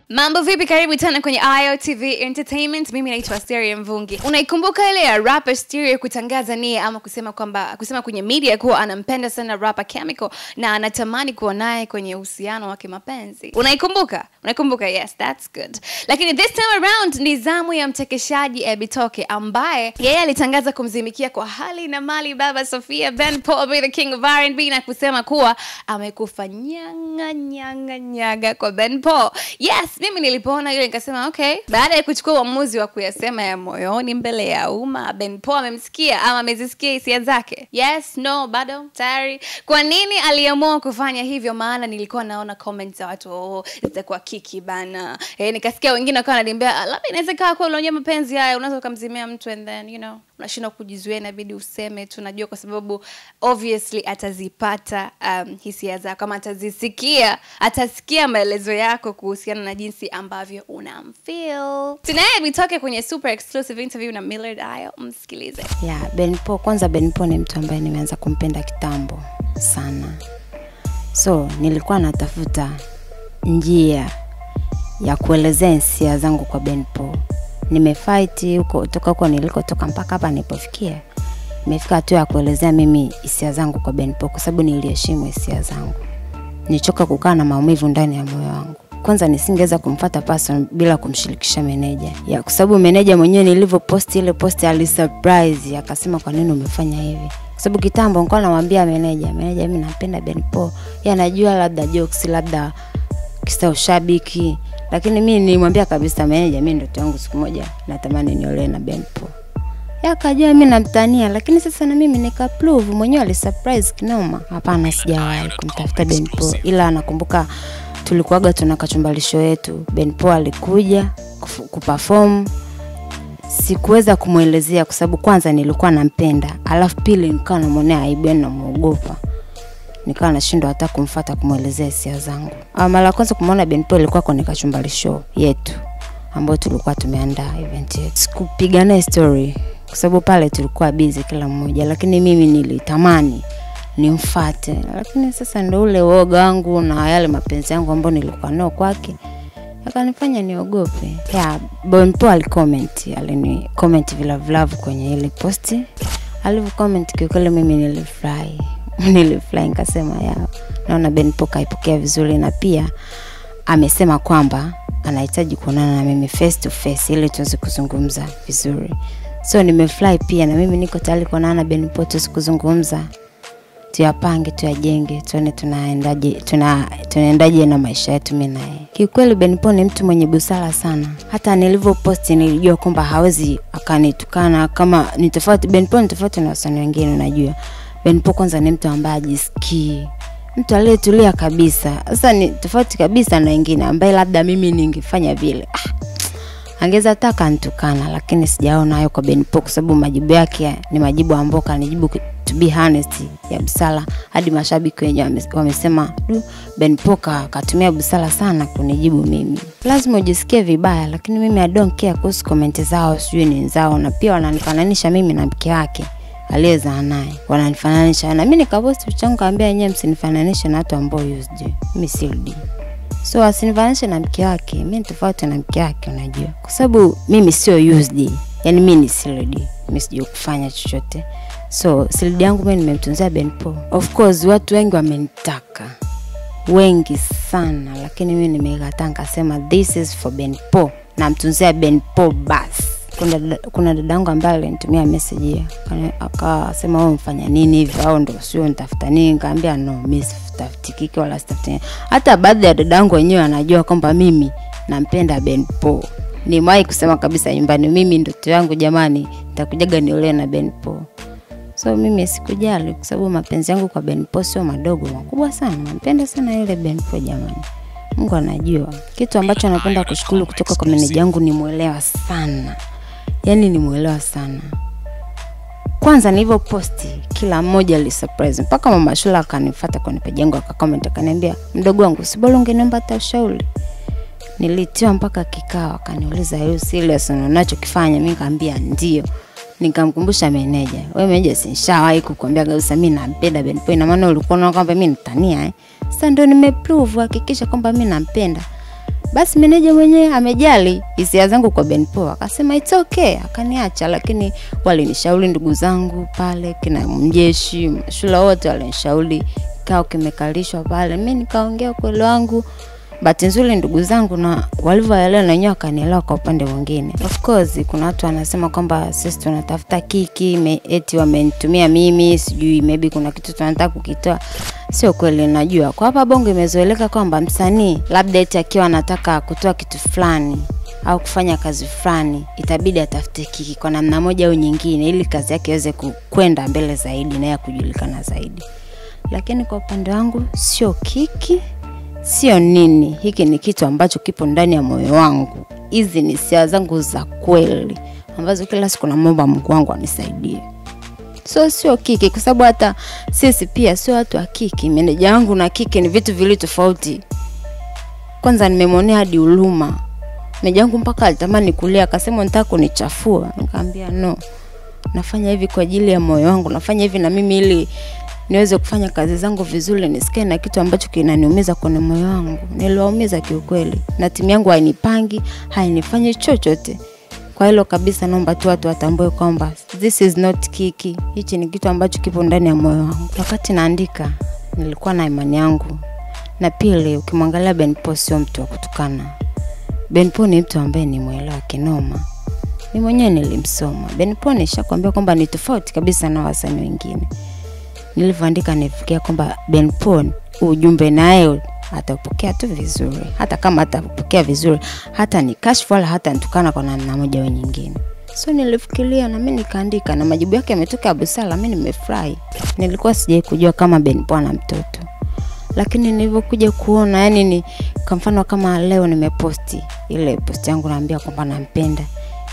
Mambo vipi, karibu tena kwenye IOTV Entertainment. Mimi naitwa Asteria Mvungi. Unaikumbuka ile ya rapper Stereo kutangaza nia ama kusema kwenye media kuwa anampenda sana rapper Chemical na anatamani kuwa naye kwenye uhusiano wa kimapenzi? Unaikumbuka? Unaikumbuka? Yes, that's good. Lakini this time around ni zamu ya mchekeshaji Ebitoke ambaye yeye alitangaza kumzimikia kwa hali na mali baba Sofia Ben Paul, the king of R&B, na kusema kuwa amekufa nyaga kwa Ben Paul. Yes, mimi nilipoona ile nikasema okay. Baada ya kuchukua uamuzi wa kuyasema ya moyoni mbele ya umma, Ben Paul amemsikia ama amezisikia hisia zake? Yes, no, bado, tayari. Kwa nini aliamua kufanya hivyo? Maana nilikuwa naona comments za watu, zitakuwa kiki bana. Nikasikia wengine wakawa wananiambia labda inaweza kaa kwa unaonyesha mapenzi haya, unaweza kumzimia mtu and then unashindwa kujizuia, inabidi useme. Tunajua kwa sababu obviously atazipata hisia zako, kama atasikia maelezo yako kuhusiana na jinsi ambavyo unamfeel. Tunaye Ebitoke kwenye super exclusive interview na Millard Ayo, msikilize. Ben Paul, kwanza Ben Paul ni mtu ambaye nimeanza kumpenda kitambo sana. So nilikuwa natafuta njia ya kuelezea hisia zangu kwa Ben Paul. Nimefight huko nilikotoka mpaka hapa nilipofikia. Nimefika hatua ya kuelezea mimi hisia zangu kwa Ben Paul kwa sababu niliheshimu hisia zangu. Nichoka kukaa na maumivu ndani ya moyo wangu. Kwanza nisingeweza kumfuata person bila kumshirikisha meneja. Kwa sababu meneja mwenyewe nilivyopost ile post alisurprise, akasema kwa nini umefanya hivi? Kwa sababu kitambo nilikuwa namwambia meneja mimi napenda Ben Paul. Yeye anajua labda jokes, labda kisa ushabiki, lakini mimi nilimwambia kabisa meneja, mimi ndoto yangu siku moja natamani niolewe na Ben Paul. Akajua mimi namtania, lakini sasa na mimi nikaprove mwenyewe, alisurprise kinoma. Hapana, sijawahi kumtafuta Ben Paul, ila nakumbuka tulikuwaga tuna kachumbalisho yetu. Ben Paul alikuja kuperform. Sikuweza kumuelezea kwa sababu kwanza nilikuwa nampenda, alafu pili nikawa namuonea aibu na muogopa. Nikawa nashindwa hata kumfuata kumuelezea hisia zangu. Mara kwanza kumuona Ben Paul ilikuwa kwenye kachumbalisho yetu ambayo tulikuwa tumeandaa event yetu. Sikupigana story kwa sababu pale tulikuwa busy kila mmoja, lakini mimi nilitamani nimfuate. Lakini sasa ndio ule woga wangu na yale mapenzi yangu ambayo nilikuwa nao kwake akanifanya niogope. Ben Paul alini comment love kwenye ile posti. Alivu comment kiukele mimi nilifurahi. Nikasema naona Ben Paul kaipokea vizuri, na pia amesema kwamba anahitaji kuonana na mimi face to face ili tuweze kuzungumza vizuri. So nimefly pia, na mimi niko tayari kuonana na Ben Paul tuweze kuzungumza, tuyapange, tuyajenge, tuone tunaendaje na maisha yetu mimi naye. Kiukweli Ben Paul ni mtu mwenye busara sana. Hata nilivyopost nilijua kwamba hawezi akanitukana kama ni tofauti. Ben Paul ni tofauti na wasanii wengine, unajua. Ben Paul kwanza ni mtu ambaye ajisikii, mtu aliyetulia kabisa. Sasa ni tofauti kabisa na wengine ambaye labda mimi ningefanya vile angeza taka nitukana, lakini sijaona hayo kwa Ben Paul kwa sababu majibu yake ni majibu ambayo kanijibu to be honest ya busara. Hadi mashabiki wenyewe wamesema Ben Paul katumia busara sana kunijibu mimi. Lazima ujisikie vibaya, lakini mimi I don't care kuhusu comment zao, sijui ni zao. Na pia wananifananisha mimi na mke wake aliyezaa naye, wananifananisha na mimi. Nikapost picha yangu kaambia yeye msinifananishe na watu ambao used. Mimi sildi. So asinifananishe na mke wake, mimi tofauti na mke wake, unajua. Kwa sababu mimi sio used. Yaani mimi ni sildi. Mimi sijui kufanya chochote. So sildi yangu mimi nimemtunzia Ben Paul. Of course watu wengi wamenitaka, wengi sana, lakini mimi nimekataa, nikasema this is for Ben Paul. Namtunzia Ben Paul basi. Kuna dadangu ambaye alinitumia message akasema wewe mfanya nini hivi au ndio sio nitafuta nini? Nikamwambia no, mimi sitafuti kiki wala sitafuti. Hata baadhi ya dadangu wenyewe anajua kwamba mimi nampenda Ben Paul. Nimewahi kusema kabisa nyumbani, mimi ndoto yangu jamani nitakujaga niolewe na Ben Paul. So mimi sikujali kwa sababu mapenzi yangu kwa Ben Paul sio madogo, makubwa sana. Nampenda sana yule Ben Paul jamani. Mungu anajua. Kitu ambacho napenda kushukuru kutoka kwa meneja yangu, ni muelewa sana. Yaani ni muelewa sana. Kwanza nilivyoposti kila mmoja alisurprise, mpaka mama Shula akanifuata kwenye page yangu akacomment akaniambia mdogo wangu sibolo ungeniomba hata ushauri. Nilitiwa mpaka kikao, akaniuliza you serious na unachokifanya? Mimi nikamwambia ndio. Nikamkumbusha meneja, wewe meneja sinishawahi kukuambia kabisa mimi nampenda Ben Paul, na maana ulikuwa unaona kwamba mimi nitania Sasa ndio nimeprove hakikisha kwamba mimi nampenda. Basi meneja mwenyewe amejali hisia zangu kwa Benpo, akasema it's okay, akaniacha. Lakini walinishauri ndugu zangu pale kina Mjeshi, shule wote walinishauri kao kimekalishwa pale. Mimi nikaongea kweli wangu. Bahati nzuri ndugu zangu na walivyoelewa na wenyewe akanielewa kwa upande mwingine. Of course kuna watu wanasema kwamba sisi tunatafuta kiki, eti wamenitumia mimi, sijui maybe kuna kitu tunataka kukitoa. Sio kweli, najua. Kwa hapa Bongo imezoeleka kwamba msanii labda eti akiwa anataka kutoa kitu fulani au kufanya kazi fulani, itabidi atafute kiki kwa namna moja au nyingine ili kazi yake iweze kwenda mbele zaidi na ya kujulikana zaidi. Lakini kwa upande wangu sio kiki, sio nini. Hiki ni kitu ambacho kipo ndani ya moyo wangu. Hizi ni hisia zangu za kweli ambazo kila siku naomba Mungu wangu anisaidie. Sio kiki, kwa sababu hata sisi pia sio watu wa kiki. Meneja wangu na kiki ni vitu vili tofauti. Kwanza nimemwonea hadi huruma. Meneja wangu mpaka alitamani kulia, akasema nataka kunichafua. Nikamwambia no. Nafanya hivi kwa ajili ya moyo wangu. Nafanya hivi na mimi ili niweze kufanya kazi zangu vizuri, nisikae na kitu ambacho kinaniumiza kwenye moyo wangu. Niliwaumiza kiukweli. Na timu yangu hainipangi, hainifanyi chochote. Kwa hilo kabisa naomba tu watu watambue kwamba this is not kiki. Hichi ni kitu ambacho kipo ndani ya moyo wangu. Wakati naandika nilikuwa na imani yangu. Na pili, ukimwangalia Benpo sio mtu wa kutukana. Benpo ni mtu ambaye ni muelewa kinoma. Mimi mwenyewe nilimsoma. Benpo nishakwambia kwamba ni tofauti kabisa na wasanii wengine. Nilivyoandika nifikia kwamba Benpo ujumbe naye atapokea tu vizuri. Hata kama atapokea vizuri, hata ni kashfu wala hata nitukana kwa namna moja au nyingine. So nilifikiria na mimi nikaandika na majibu yake yametoka busara, mimi nimefurahi. Nilikuwa sijai kujua kama Benpo ana mtoto. Lakini nilivyokuja kuona, yani ni kwa mfano kama leo nimeposti ile post yangu naambia kwamba nampenda.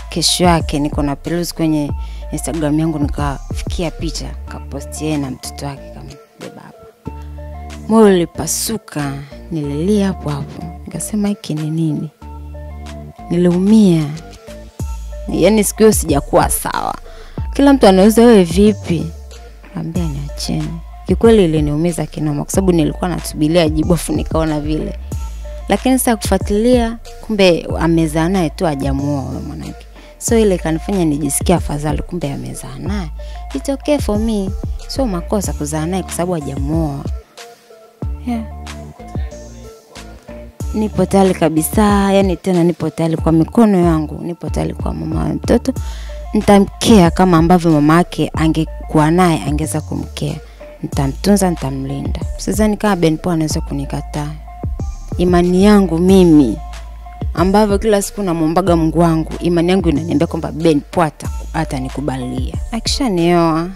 Kesho yake niko na peruzi kwenye Instagram yangu nikafikia picha kaposti yeye na mtoto wake kama baba. Moyo ulipasuka, nililia hapo hapo. Nikasema hiki ni nini? Niliumia. Yaani siku hiyo sijakuwa sawa. Kila mtu anauliza wewe vipi? Niambia niacheni. Kikweli iliniumiza kinoma kwa sababu nilikuwa nasubiria jibu afu nikaona vile. Lakini sasa kufuatilia kumbe amezaa naye tu hajamuoa mwanamke. So ile kanifanya nijisikia afadhali, kumbe amezaa naye. It's okay for me. Sio makosa kuzaa naye kwa sababu hajamuoa. Yeah. Nipo tayari kabisa, yani tena nipo tayari kwa mikono yangu, nipo tayari kwa mama wa mtoto. Nitamkea kama ambavyo mama yake angekuwa naye angeza kumkea. Nitamtunza, nitamlinda. Sidhani kama Benpo anaweza kunikataa. Imani yangu mimi ambavyo kila siku namuombaga Mungu wangu, imani yangu inaniambia kwamba Benpo atanikubalia. Akishanioa,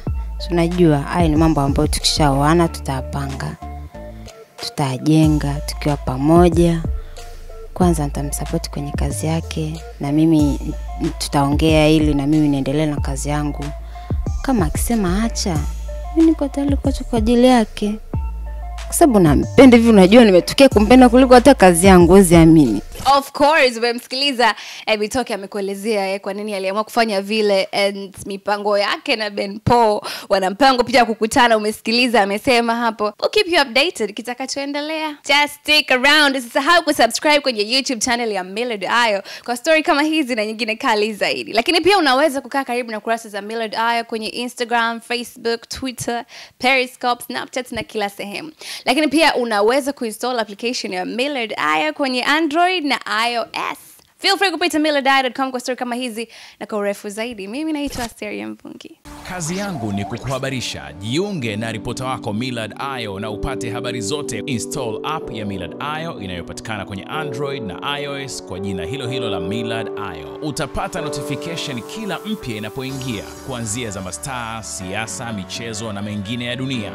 tunajua haya ni mambo ambayo tukishaoana tutapanga. Tutajenga tukiwa pamoja. Kwanza nitamsupport kwenye kazi yake na mimi tutaongea ili na mimi niendelee na kazi yangu. Kama akisema acha, mimi niko tayari kwa ajili yake. Kwa sababu nampenda hivi, unajua nimetokea kumpenda kuliko hata kazi yangu, uwezi amini. Of course, umemsikiliza Bitoke amekuelezea kwa nini aliamua kufanya vile and mipango yake na Benpo. Wana mpango pia kukutana, umesikiliza amesema hapo. We'll keep you updated kitakachoendelea. Just stick around. Usisahau kusubscribe kwenye YouTube channel ya Millard Ayo kwa story kama hizi na nyingine kali zaidi. Lakini pia unaweza kukaa karibu na kurasa za Millard Ayo kwenye Instagram, Facebook, Twitter, Periscope, Snapchat na kila sehemu. Lakini pia unaweza kuinstall application ya Millard Ayo kwenye Android na iOS. Feel free kupita millardayo.com kwa story kama hizi na kwa urefu zaidi. Mimi naitwa Asteria Mpungi. Kazi yangu ni kukuhabarisha. Jiunge na ripota wako Millard Ayo na upate habari zote. Install app ya Millard Ayo inayopatikana kwenye Android na iOS kwa jina hilo hilo la Millard Ayo. Utapata notification kila mpya inapoingia, kuanzia za mastaa, siasa, michezo na mengine ya dunia.